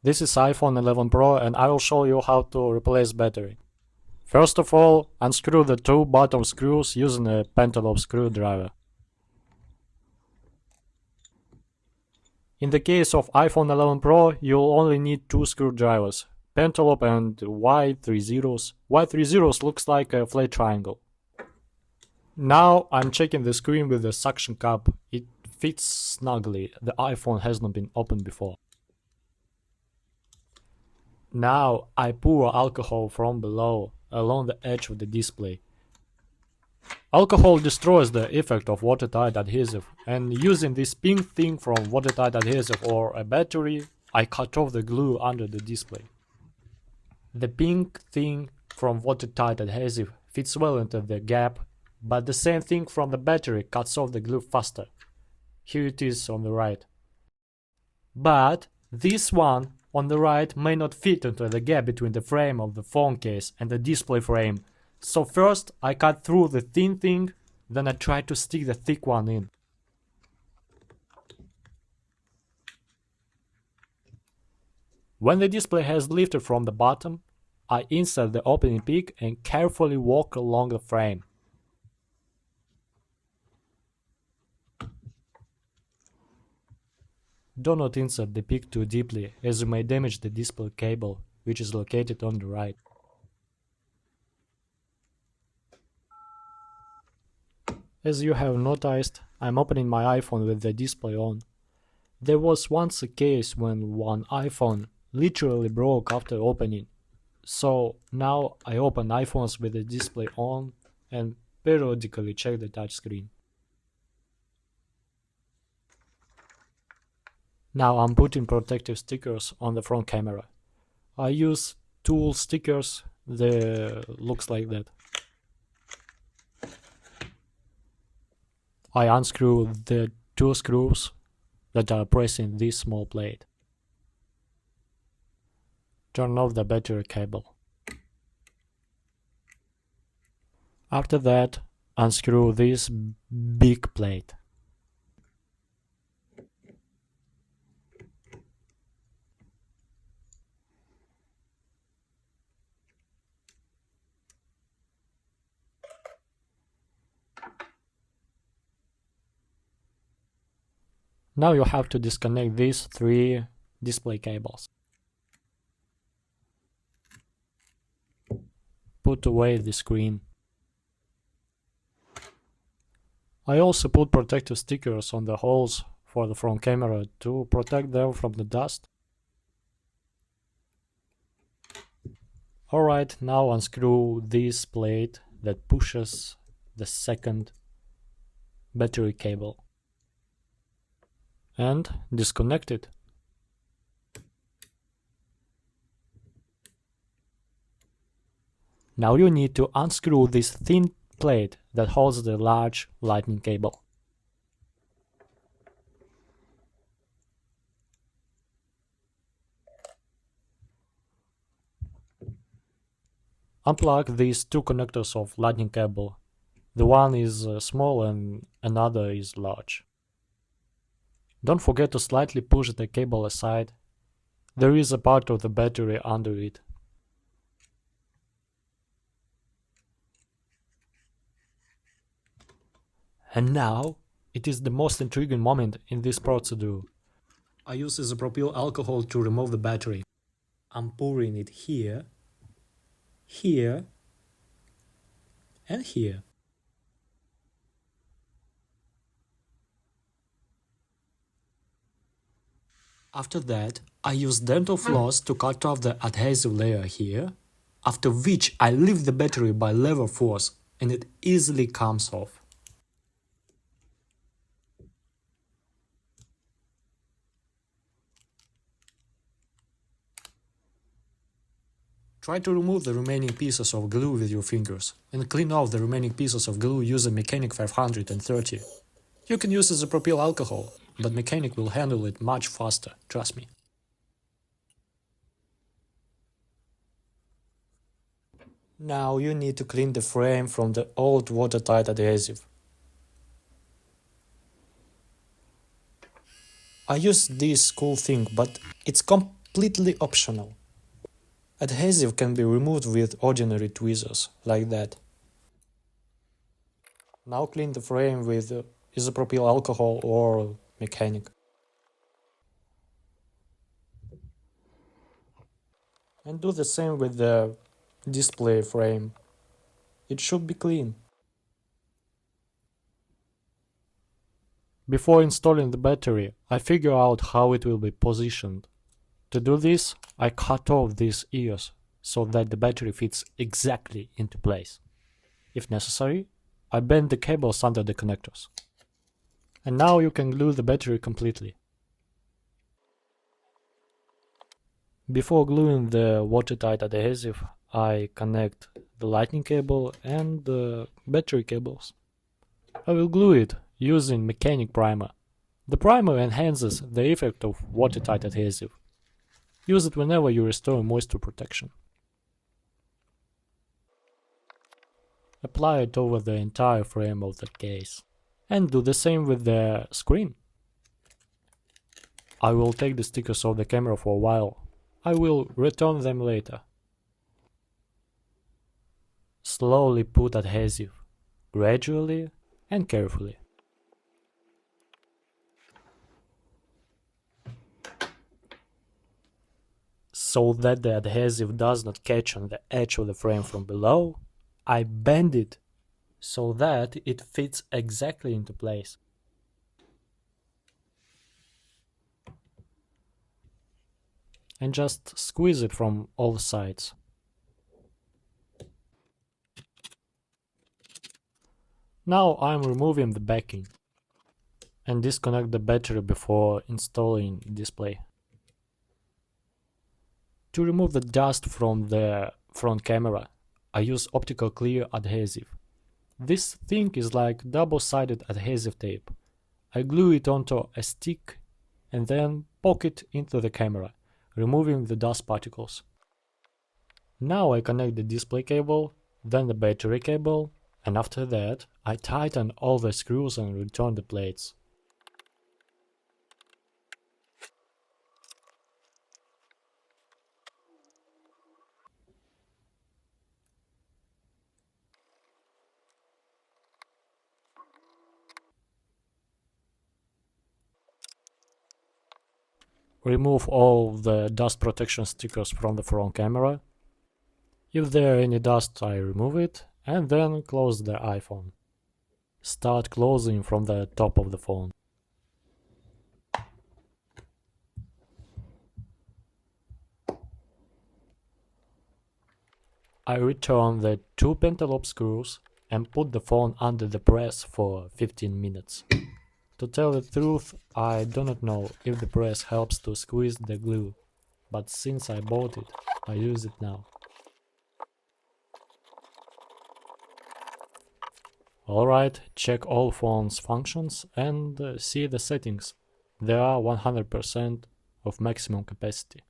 This is iPhone 11 Pro and I will show you how to replace battery. First of all, unscrew the two bottom screws using a pentalobe screwdriver. In the case of iPhone 11 Pro, you'll only need two screwdrivers, pentalobe and Y30. Y30 looks like a flat triangle. Now I'm checking the screen with the suction cup. It fits snugly. The iPhone has not been opened before. Now I pour alcohol from below along the edge of the display. Alcohol destroys the effect of watertight adhesive, and using this pink thing from watertight adhesive or a battery, I cut off the glue under the display. The pink thing from watertight adhesive fits well into the gap, but the same thing from the battery cuts off the glue faster. Here it is on the right. But this one on the right may not fit into the gap between the frame of the phone case and the display frame. So first I cut through the thin thing, then I try to stick the thick one in. When the display has lifted from the bottom, I insert the opening peak and carefully walk along the frame. Do not insert the peak too deeply, as you may damage the display cable, which is located on the right. As you have noticed, I'm opening my iPhone with the display on. There was once a case when one iPhone literally broke after opening, so now I open iPhones with the display on and periodically check the touchscreen. Now I'm putting protective stickers on the front camera. I use tool stickers, they looks like that. I unscrew the two screws that are pressing this small plate. Turn off the battery cable. After that, unscrew this big plate. Now you have to disconnect these three display cables. Put away the screen. I also put protective stickers on the holes for the front camera to protect them from the dust. Alright, now unscrew this plate that pushes the second battery cable. And disconnect it. Now you need to unscrew this thin plate that holds the large lightning cable. Unplug these two connectors of lightning cable. The one is small and another is large. Don't forget to slightly push the cable aside. There is a part of the battery under it. And now, it is the most intriguing moment in this procedure. I use isopropyl alcohol to remove the battery. I'm pouring it here, here, and here. After that, I use dental floss to cut off the adhesive layer here, after which I lift the battery by lever force and it easily comes off. Try to remove the remaining pieces of glue with your fingers and clean off the remaining pieces of glue using Mechanic 530. You can use isopropyl alcohol, but Mechanic will handle it much faster, trust me. Now you need to clean the frame from the old watertight adhesive. I use this cool thing, but it's completely completely optional. Adhesive can be removed with ordinary tweezers, like that. Now clean the frame with isopropyl alcohol or mechanic. And do the same with the display frame. It should be clean. Before installing the battery, I figure out how it will be positioned. To do this, I cut off these ears so that the battery fits exactly into place. If necessary, I bend the cables under the connectors. And now you can glue the battery completely. Before gluing the watertight adhesive, I connect the lightning cable and the battery cables. I will glue it using mechanic primer. The primer enhances the effect of watertight adhesive. Use it whenever you restore moisture protection. Apply it over the entire frame of the case. And do the same with the screen. I will take the stickers off the camera for a while. I will return them later. Slowly put adhesive, gradually and carefully. So that the adhesive does not catch on the edge of the frame from below, I bend it so that it fits exactly into place. And just squeeze it from all sides. Now I'm removing the backing and disconnect the battery before installing display. To remove the dust from the front camera, I use optical clear adhesive. This thing is like double-sided adhesive tape. I glue it onto a stick and then poke it into the camera, removing the dust particles. Now I connect the display cable, then the battery cable, and after that I tighten all the screws and return the plates. Remove all the dust protection stickers from the front camera. If there are any dust, I remove it and then close the iPhone. Start closing from the top of the phone. I return the two pentalobe screws and put the phone under the press for 15 minutes. To tell the truth, I do not know if the press helps to squeeze the glue, but since I bought it, I use it now. Alright, check all phone's functions and see the settings. There are 100% of maximum capacity.